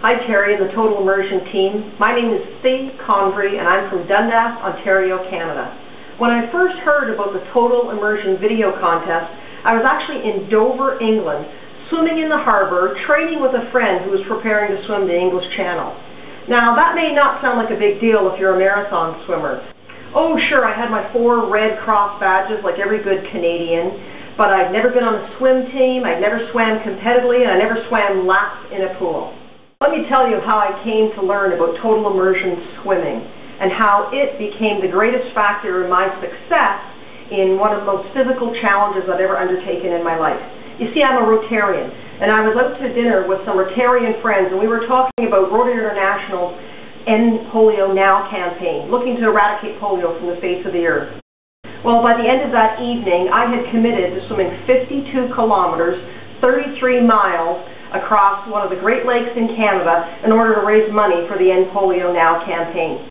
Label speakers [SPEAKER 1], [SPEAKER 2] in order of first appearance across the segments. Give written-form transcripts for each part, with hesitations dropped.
[SPEAKER 1] Hi Terry and the Total Immersion team. My name is Thie Convery and I'm from Dundas, Ontario, Canada. When I first heard about the Total Immersion video contest, I was actually in Dover, England, swimming in the harbour, training with a friend who was preparing to swim the English Channel. Now that may not sound like a big deal if you're a marathon swimmer. Oh sure, I had my 4 Red Cross badges like every good Canadian, but I'd never been on a swim team, I'd never swam competitively, and I never swam laps in a pool. Let me tell you how I came to learn about total immersion swimming and how it became the greatest factor in my success in one of the most physical challenges I've ever undertaken in my life. You see, I'm a Rotarian, and I was out to dinner with some Rotarian friends, and we were talking about Rotary International's End Polio Now campaign, looking to eradicate polio from the face of the earth. Well, by the end of that evening, I had committed to swimming 52 kilometers, 33 miles, across one of the Great Lakes in Canada in order to raise money for the End Polio Now campaign.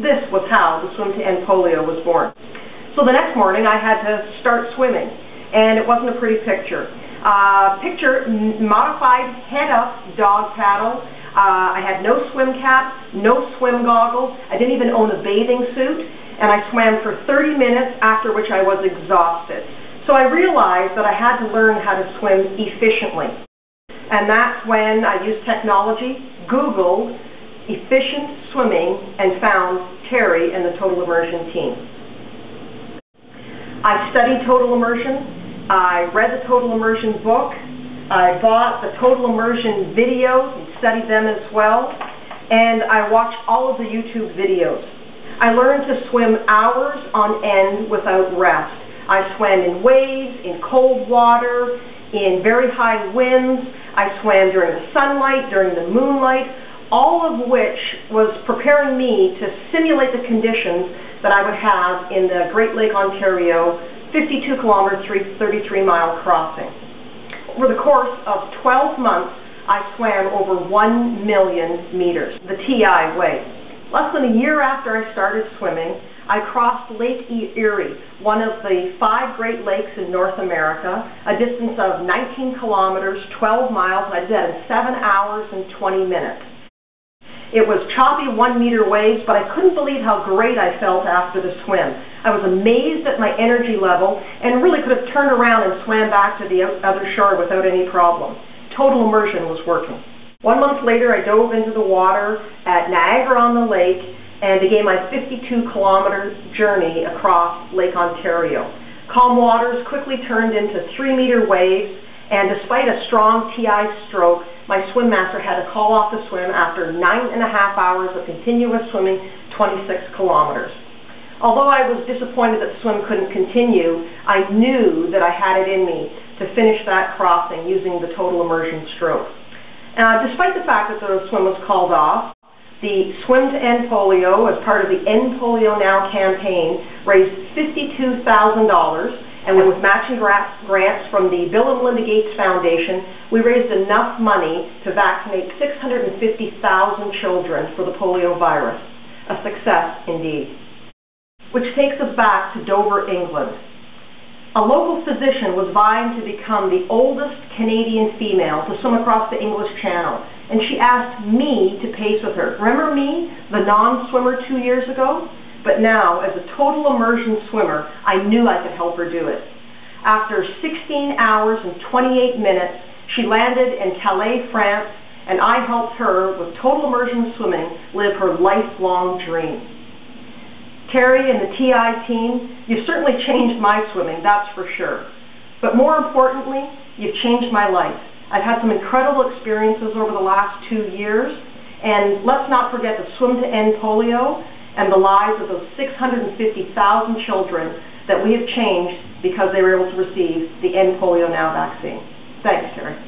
[SPEAKER 1] This was how the Swim to End Polio was born. So the next morning I had to start swimming, and it wasn't a pretty picture. Picture modified head-up dog paddle. I had no swim cap, no swim goggles. I didn't even own a bathing suit, and I swam for 30 minutes, after which I was exhausted. So I realized that I had to learn how to swim efficiently. And that's when I used technology, Googled efficient swimming, and found Terry and the Total Immersion team. I studied Total Immersion, I read the Total Immersion book, I bought the Total Immersion videos and studied them as well, and I watched all of the YouTube videos. I learned to swim hours on end without rest. I swam in waves, in cold water, in very high winds. I swam during the sunlight, during the moonlight, all of which was preparing me to simulate the conditions that I would have in the Great Lake, Ontario, 52 kilometer, 33-mile crossing. Over the course of 12 months, I swam over 1 million meters, the Thie way. Less than a year after I started swimming, I crossed Lake Erie, one of the 5 Great Lakes in North America, a distance of 19 kilometers, 12 miles, and I did that in 7 hours and 20 minutes. It was choppy 1-meter waves, but I couldn't believe how great I felt after the swim. I was amazed at my energy level and really could have turned around and swam back to the other shore without any problem. Total immersion was working. 1 month later, I dove into the water at Niagara-on-the-Lake and began my 52-kilometer journey across Lake Ontario. Calm waters quickly turned into 3-meter waves, and despite a strong Thie stroke, my swim master had to call off the swim after 9.5 hours of continuous swimming 26 kilometers. Although I was disappointed that the swim couldn't continue, I knew that I had it in me to finish that crossing using the total immersion stroke. Despite the fact that the swim was called off, the Swim to End Polio, as part of the End Polio Now campaign, raised $52,000, and with matching grants from the Bill and Melinda Gates Foundation, we raised enough money to vaccinate 650,000 children for the polio virus. A success indeed. Which takes us back to Dover, England. A local physician was vying to become the oldest Canadian female to swim across the English Channel, and she asked me to pace with her. Remember me, the non-swimmer 2 years ago? But now, as a total immersion swimmer, I knew I could help her do it. After 16 hours and 28 minutes, she landed in Calais, France, and I helped her, with total immersion swimming, live her lifelong dream. Terry and the Thie team, you've certainly changed my swimming, that's for sure. But more importantly, you've changed my life. I've had some incredible experiences over the last 2 years, and let's not forget the Swim to End Polio and the lives of those 650,000 children that we have changed because they were able to receive the End Polio Now vaccine. Thanks, Terry.